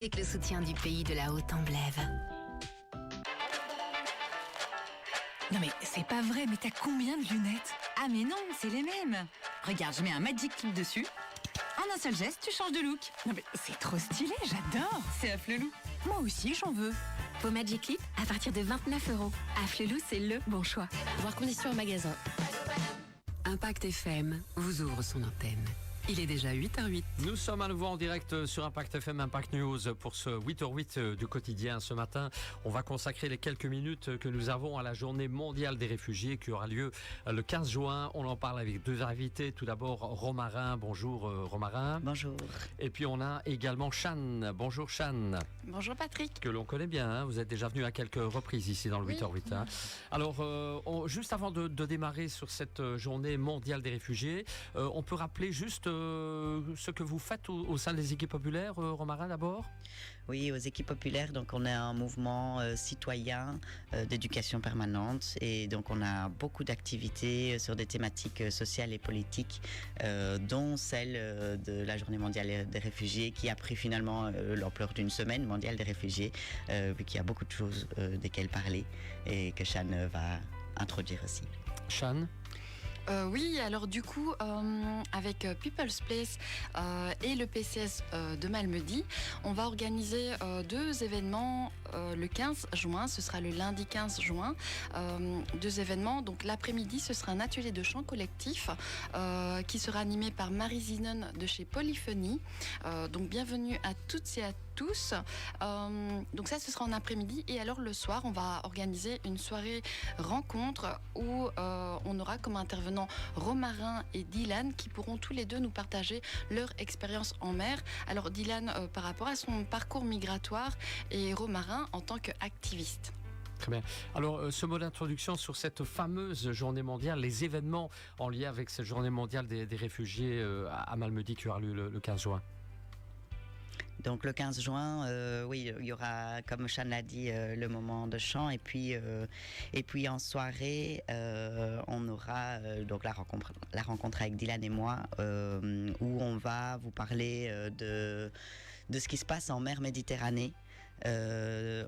Avec le soutien du pays de la Haute-Amblève. Non mais c'est pas vrai, mais t'as combien de lunettes? Ah mais non, c'est les mêmes. Regarde, je mets un Magic Clip dessus. En un seul geste, tu changes de look. Non mais c'est trop stylé, j'adore. C'est Afflelou. Moi aussi, j'en veux. Vos Magic Clip à partir de 29 €. Afflelou, c'est le bon choix. Voir conditions en magasin. Impact FM vous ouvre son antenne. Il est déjà 8h08. Nous sommes à nouveau en direct sur Impact FM, Impact News pour ce 8h08 du quotidien. Ce matin, on va consacrer les quelques minutes que nous avons à la journée mondiale des réfugiés qui aura lieu le 15 juin. On en parle avec deux invités. Tout d'abord, Romarin. Bonjour Romarin. Bonjour. Et puis on a également Chane. Bonjour Chane. Bonjour Patrick. Que l'on connaît bien, hein. Vous êtes déjà venu à quelques reprises ici dans le 8h08. Hein. Alors, juste avant de démarrer sur cette journée mondiale des réfugiés, on peut rappeler juste ce que vous faites au sein des équipes populaires, Romarin d'abord? Oui, aux équipes populaires, donc on est un mouvement citoyen d'éducation permanente et donc on a beaucoup d'activités sur des thématiques sociales et politiques, dont celle de la journée mondiale des réfugiés qui a pris finalement l'ampleur d'une semaine mondiale des réfugiés, vu qu'il y a beaucoup de choses desquelles parler et que Chane va introduire aussi. Chane? Oui, alors du coup, avec People's Place et le PCS de Malmedy, on va organiser deux événements le 15 juin, ce sera le lundi 15 juin, deux événements. Donc l'après-midi, ce sera un atelier de chant collectif qui sera animé par Marie Zinen de chez Polyphonie. Donc bienvenue à toutes et à tous. Donc ça, ce sera en après-midi. Et alors le soir, on va organiser une soirée rencontre où on aura comme intervenant Romarin et Dylan qui pourront tous les deux nous partager leur expérience en mer. Alors Dylan par rapport à son parcours migratoire et Romarin en tant qu'activiste. Très bien. Alors, ce mot d'introduction sur cette fameuse journée mondiale, les événements en lien avec cette journée mondiale des réfugiés à Malmedy qui aura lieu le 15 juin. Donc le 15 juin, oui, il y aura, comme Chane l'a dit, le moment de chant et puis en soirée, on aura donc la rencontre avec Dylan et moi, où on va vous parler de ce qui se passe en mer Méditerranée.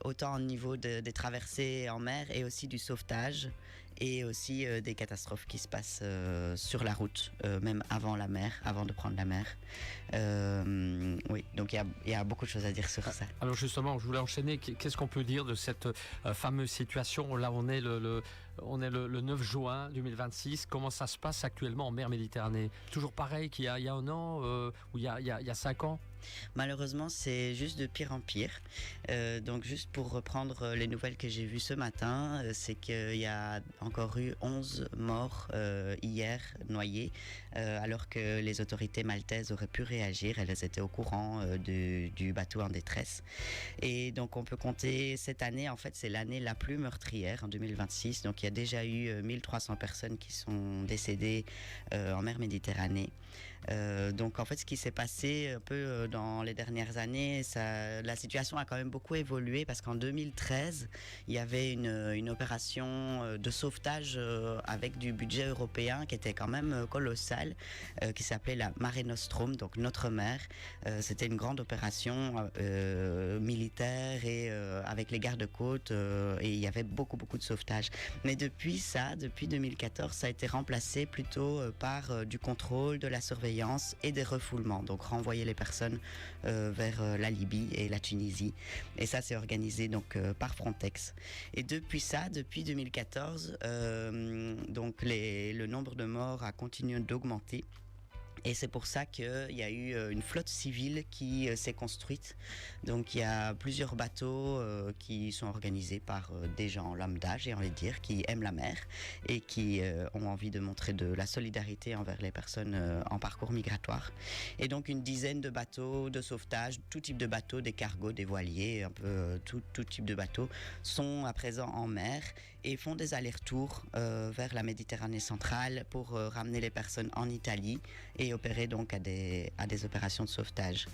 Autant au niveau des traversées en mer et aussi du sauvetage et aussi des catastrophes qui se passent sur la route, même avant la mer, avant de prendre la mer. Oui, donc il y a beaucoup de choses à dire sur ça. Alors justement, je voulais enchaîner. Qu'est-ce qu'on peut dire de cette fameuse situation? Là, on est le 9 juin 2026. Comment ça se passe actuellement en mer Méditerranée? Toujours pareil qu'il y a un an ou il y a 5 ans? Malheureusement, c'est juste de pire en pire. Donc juste pour reprendre les nouvelles que j'ai vues ce matin, c'est qu'il y a encore eu 11 morts hier noyés, alors que les autorités maltaises auraient pu réagir. Elles étaient au courant du bateau en détresse. Et donc on peut compter cette année, en fait c'est l'année la plus meurtrière en 2026. Donc il y a déjà eu 1300 personnes qui sont décédées en mer Méditerranée. Donc en fait ce qui s'est passé un peu dans les dernières années, la situation a quand même beaucoup évolué parce qu'en 2013, il y avait une opération de sauvetage avec du budget européen qui était quand même colossal, qui s'appelait la Mare Nostrum, donc notre mer. C'était une grande opération militaire et avec les gardes-côtes et il y avait beaucoup de sauvetage. Mais depuis 2014, ça a été remplacé plutôt par du contrôle, de la surveillance et des refoulements. Donc renvoyer les personnes vers la Libye et la Tunisie. Et ça, c'est organisé donc par Frontex. Et depuis 2014, donc le nombre de morts a continué d'augmenter. Et c'est pour ça qu'il y a eu une flotte civile qui s'est construite. Donc il y a plusieurs bateaux qui sont organisés par des gens lambda, j'ai envie de dire, qui aiment la mer et qui ont envie de montrer de la solidarité envers les personnes en parcours migratoire. Et donc une dizaine de bateaux de sauvetage, tout type de bateaux, des cargos, des voiliers, un peu tout type de bateaux, sont à présent en mer et font des allers-retours vers la Méditerranée centrale pour ramener les personnes en Italie et opérer donc à des opérations de sauvetage.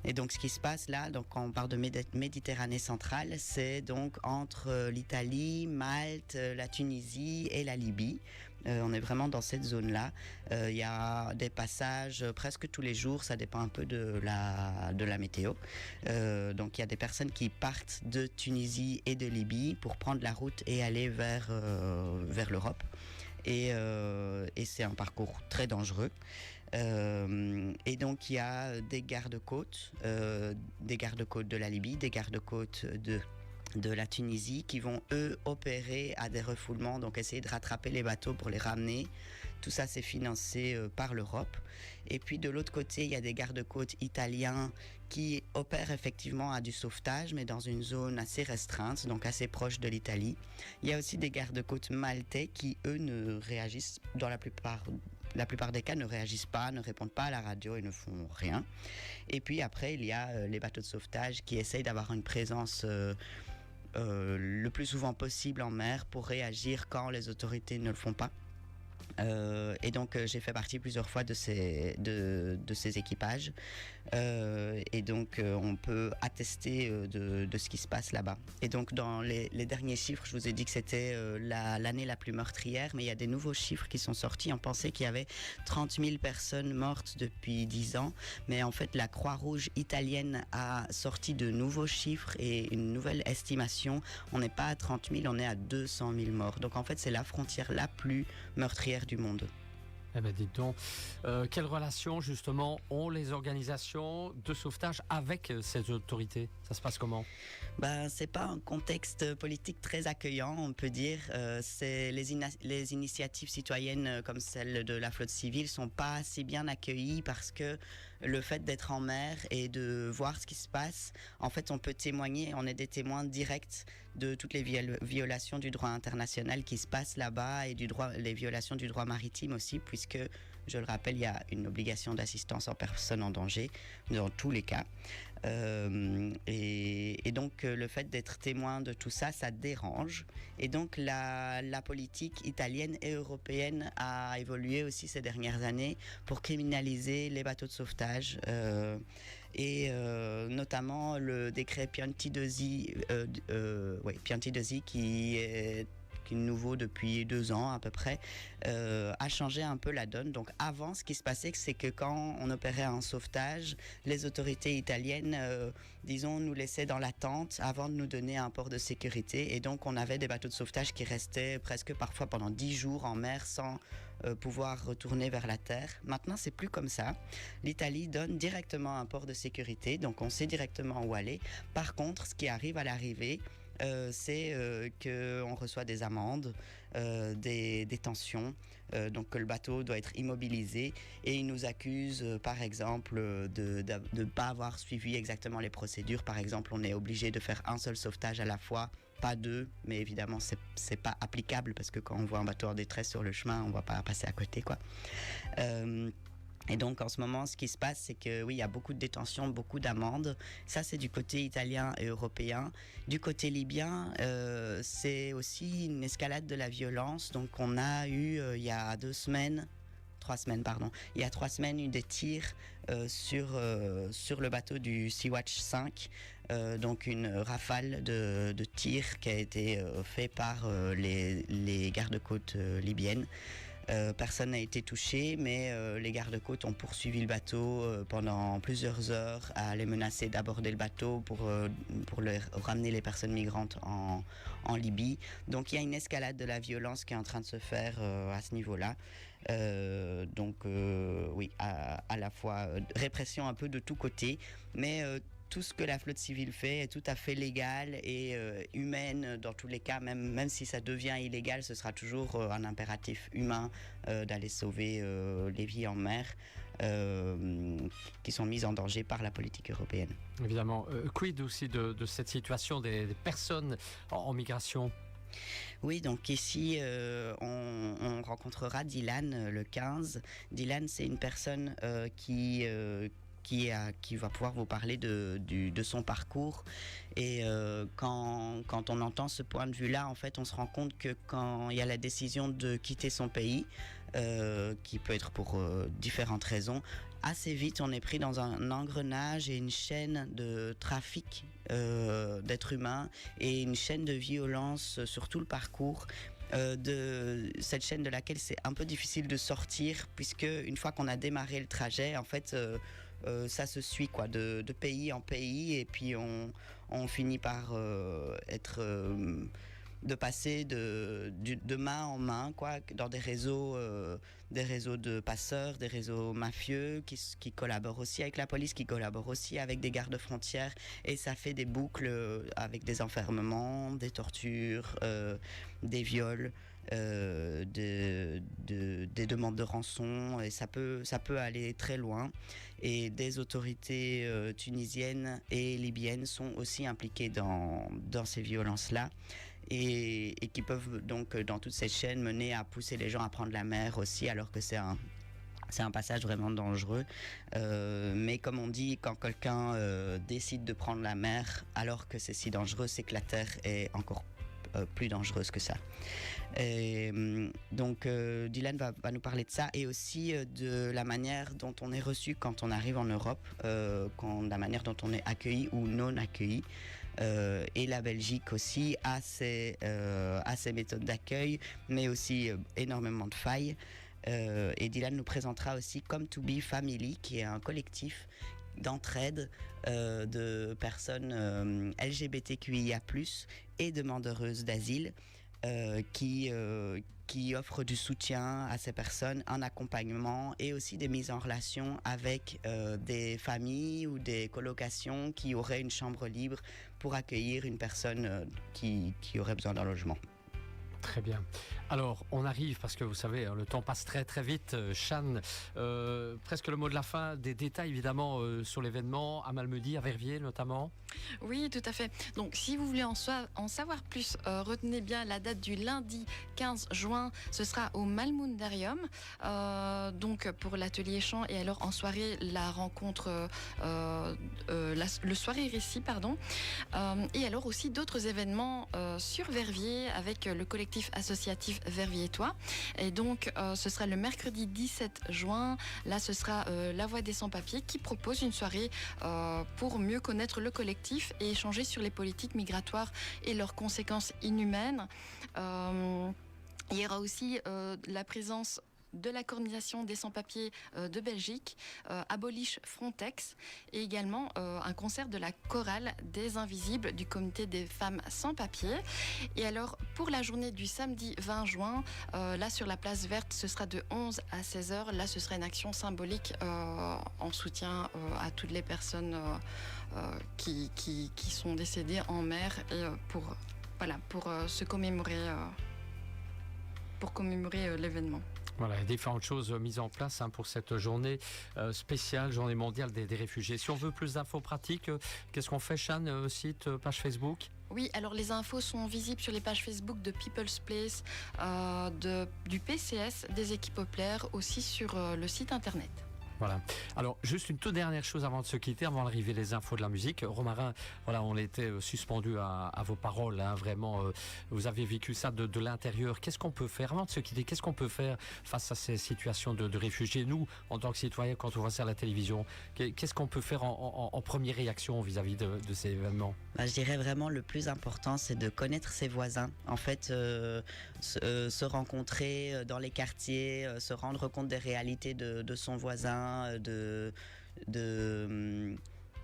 Et donc ce qui se passe là, donc quand on parle de Méditerranée centrale, c'est donc entre l'Italie, Malte, la Tunisie et la Libye. On est vraiment dans cette zone-là. Il y a des passages presque tous les jours, ça dépend un peu de la météo. Donc il y a des personnes qui partent de Tunisie et de Libye pour prendre la route et aller vers l'Europe. Et c'est un parcours très dangereux. Et donc il y a des gardes-côtes de la Libye, des gardes-côtes de la Tunisie qui vont eux opérer à des refoulements, donc essayer de rattraper les bateaux pour les ramener. Tout ça c'est financé par l'Europe. Et puis de l'autre côté il y a des gardes-côtes italiens qui opèrent effectivement à du sauvetage, mais dans une zone assez restreinte, donc assez proche de l'Italie. Il y a aussi des gardes-côtes maltais qui eux ne réagissent dans la plupart des cas ne réagissent pas, ne répondent pas à la radio et ne font rien. Et puis après, il y a les bateaux de sauvetage qui essayent d'avoir une présence le plus souvent possible en mer pour réagir quand les autorités ne le font pas. Et donc j'ai fait partie plusieurs fois de ces équipages et donc on peut attester de ce qui se passe là-bas. Et donc dans les derniers chiffres, je vous ai dit que c'était l'année la plus meurtrière, mais il y a des nouveaux chiffres qui sont sortis. On pensait qu'il y avait 30 000 personnes mortes depuis 10 ans, mais en fait la Croix-Rouge italienne a sorti de nouveaux chiffres et une nouvelle estimation. On n'est pas à 30 000, on est à 200 000 morts. Donc en fait c'est la frontière la plus meurtrière du monde. Eh bien, dites donc, quelle relation justement ont les organisations de sauvetage avec ces autorités? Ça se passe comment? C'est pas un contexte politique très accueillant, on peut dire. C'est les initiatives citoyennes comme celle de la flotte civile sont pas si bien accueillies parce que le fait d'être en mer et de voir ce qui se passe, en fait, on peut témoigner, on est des témoins directs de toutes les violations du droit international qui se passent là-bas et les violations du droit maritime aussi, puisque, je le rappelle, il y a une obligation d'assistance en personne en danger dans tous les cas. Et donc le fait d'être témoin de tout ça, ça dérange. Et donc la politique italienne et européenne a évolué aussi ces dernières années pour criminaliser les bateaux de sauvetage et notamment le décret Piantedosi qui est nouveau depuis 2 ans à peu près, a changé un peu la donne. Donc avant, ce qui se passait, c'est que quand on opérait un sauvetage, les autorités italiennes, nous laissaient dans l'attente avant de nous donner un port de sécurité. Et donc on avait des bateaux de sauvetage qui restaient presque parfois pendant 10 jours en mer sans pouvoir retourner vers la terre. Maintenant, c'est plus comme ça. L'Italie donne directement un port de sécurité, donc on sait directement où aller. Par contre, ce qui arrive à l'arrivée, c'est qu'on reçoit des amendes, des détentions, donc que le bateau doit être immobilisé et ils nous accusent par exemple de ne pas avoir suivi exactement les procédures. Par exemple, on est obligé de faire un seul sauvetage à la fois, pas 2, mais évidemment c'est pas applicable parce que quand on voit un bateau en détresse sur le chemin, on va pas passer à côté, quoi. Et donc en ce moment, ce qui se passe, c'est que oui, il y a beaucoup de détentions, beaucoup d'amendes. Ça, c'est du côté italien et européen. Du côté libyen, c'est aussi une escalade de la violence. Donc on a eu, il y a 3 semaines, il y a 3 semaines, eu des tirs sur le bateau du Sea-Watch 5. Donc une rafale de tirs qui a été fait par les gardes-côtes libyennes. Personne n'a été touché, mais les gardes-côtes ont poursuivi le bateau pendant plusieurs heures à les menacer d'aborder le bateau pour ramener les personnes migrantes en Libye. Donc il y a une escalade de la violence qui est en train de se faire à ce niveau-là. Oui, à la fois répression un peu de tous côtés, mais tout ce que la flotte civile fait est tout à fait légal et humaine dans tous les cas, même si ça devient illégal, ce sera toujours un impératif humain d'aller sauver les vies en mer qui sont mises en danger par la politique européenne. Évidemment. Quid aussi de cette situation des personnes en migration? Oui, donc ici, on rencontrera Dylan le 15. Dylan, c'est une personne qui va pouvoir vous parler de son parcours. Et quand on entend ce point de vue-là, en fait, on se rend compte que quand il y a la décision de quitter son pays, qui peut être pour différentes raisons, assez vite, on est pris dans un engrenage et une chaîne de trafic d'êtres humains et une chaîne de violence sur tout le parcours. de cette chaîne de laquelle c'est un peu difficile de sortir, puisque une fois qu'on a démarré le trajet, en fait, ça se suit quoi, de pays en pays, et puis on finit par de passer de main en main, quoi, dans des réseaux de passeurs, des réseaux mafieux qui collaborent aussi avec la police, qui collaborent aussi avec des gardes-frontières, et ça fait des boucles avec des enfermements, des tortures, des viols, des demandes de rançon, et ça peut aller très loin. Et des autorités tunisiennes et libyennes sont aussi impliquées dans ces violences-là. Et qui peuvent donc, dans toute cette chaîne, mener à pousser les gens à prendre la mer aussi, alors que c'est un passage vraiment dangereux. Mais comme on dit, quand quelqu'un décide de prendre la mer alors que c'est si dangereux, c'est que la terre est encore plus dangereuse que ça. Et, donc Dylan va nous parler de ça, et aussi de la manière dont on est reçu quand on arrive en Europe, la manière dont on est accueilli ou non accueilli. Et la Belgique aussi a ses méthodes d'accueil, mais aussi énormément de failles. Et Dylan nous présentera aussi Come to Be Family, qui est un collectif d'entraide de personnes LGBTQIA+, et demandeuses d'asile, qui offre du soutien à ces personnes, un accompagnement, et aussi des mises en relation avec des familles ou des colocations qui auraient une chambre libre pour accueillir une personne qui aurait besoin d'un logement. Très bien. Alors, on arrive, parce que vous savez, le temps passe très très vite. Chane, presque le mot de la fin, des détails évidemment sur l'événement à Malmedy, à Verviers notamment. Oui, tout à fait. Donc, si vous voulez en savoir plus, retenez bien la date du lundi 15 juin. Ce sera au Malmundarium, donc pour l'atelier chant, et alors en soirée, la rencontre, le soirée récit, pardon. Et alors aussi d'autres événements sur Verviers avec le collectif associatif Verviers-Toi. Et donc, ce sera le mercredi 17 juin. Là, ce sera La Voix des Sans-Papiers qui propose une soirée pour mieux connaître le collectif et échanger sur les politiques migratoires et leurs conséquences inhumaines. Il y aura aussi la présence de la coordination des sans-papiers de Belgique, Abolish Frontex, et également un concert de la chorale des Invisibles du comité des femmes sans-papiers. Et alors, pour la journée du samedi 20 juin, là sur la place verte, ce sera de 11 à 16 heures. Là, ce sera une action symbolique en soutien à toutes les personnes qui sont décédées en mer, et pour se commémorer, l'événement. Voilà, différentes choses mises en place pour cette journée spéciale, journée mondiale des réfugiés. Si on veut plus d'infos pratiques, qu'est-ce qu'on fait, Chane? Site, page Facebook? Oui, alors les infos sont visibles sur les pages Facebook de People's Place, du PCS, des équipes populaires, aussi sur le site internet. Voilà. Alors, juste une toute dernière chose avant de se quitter, avant d'arriver les infos de la musique. Romarin, voilà, on était suspendu à vos paroles, vraiment. Vous avez vécu ça de l'intérieur. Qu'est-ce qu'on peut faire, avant de se quitter, qu'est-ce qu'on peut faire face à ces situations de réfugiés? Nous, en tant que citoyens, quand on voit ça à la télévision, qu'est-ce qu'on peut faire en première réaction vis-à-vis de ces événements? Je dirais vraiment le plus important, c'est de connaître ses voisins. En fait, se rencontrer dans les quartiers, se rendre compte des réalités de son voisin,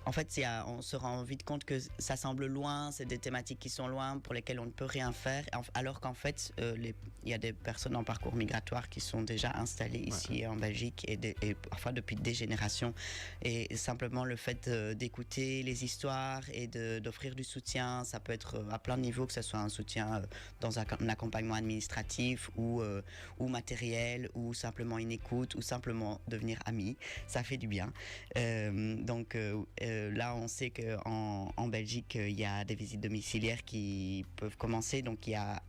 en fait, on se rend vite compte que ça semble loin, c'est des thématiques qui sont loin, pour lesquelles on ne peut rien faire, alors qu'en fait, il y a des personnes en parcours migratoire qui sont déjà installées ici en Belgique, et parfois depuis des générations. Et simplement le fait d'écouter les histoires et d'offrir du soutien, ça peut être à plein de niveaux, que ce soit un soutien dans un accompagnement administratif ou matériel, ou simplement une écoute, ou simplement devenir ami. Ça fait du bien. Là, on sait qu'en Belgique, il y a des visites domiciliaires qui peuvent commencer. Donc, il y a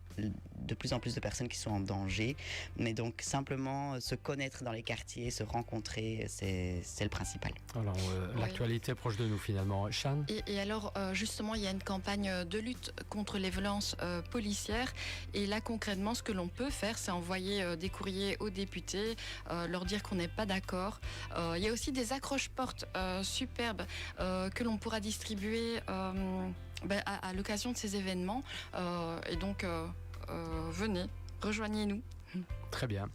de plus en plus de personnes qui sont en danger. Mais donc, simplement se connaître dans les quartiers, se rencontrer, c'est le principal. Alors, l'actualité est proche de nous, finalement. Chane? Et alors, justement, il y a une campagne de lutte contre les violences policières. Et là, concrètement, ce que l'on peut faire, c'est envoyer des courriers aux députés, leur dire qu'on n'est pas d'accord. Il y a aussi des accroche-portes superbes que l'on pourra distribuer à l'occasion de ces événements. Et donc, venez rejoignez-nous. Très bien.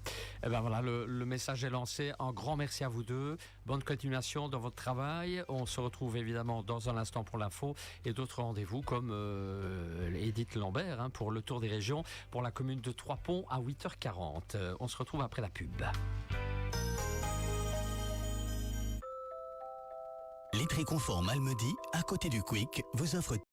Eh ben voilà, le message est lancé. Un grand merci à vous deux. Bonne continuation dans votre travail. On se retrouve évidemment dans un instant pour l'info et d'autres rendez-vous comme Edith Lambert pour le tour des régions pour la commune de Trois-Ponts à 8h40. On se retrouve après la pub. Litry Confort Malmedy, à côté du Quick, vous offre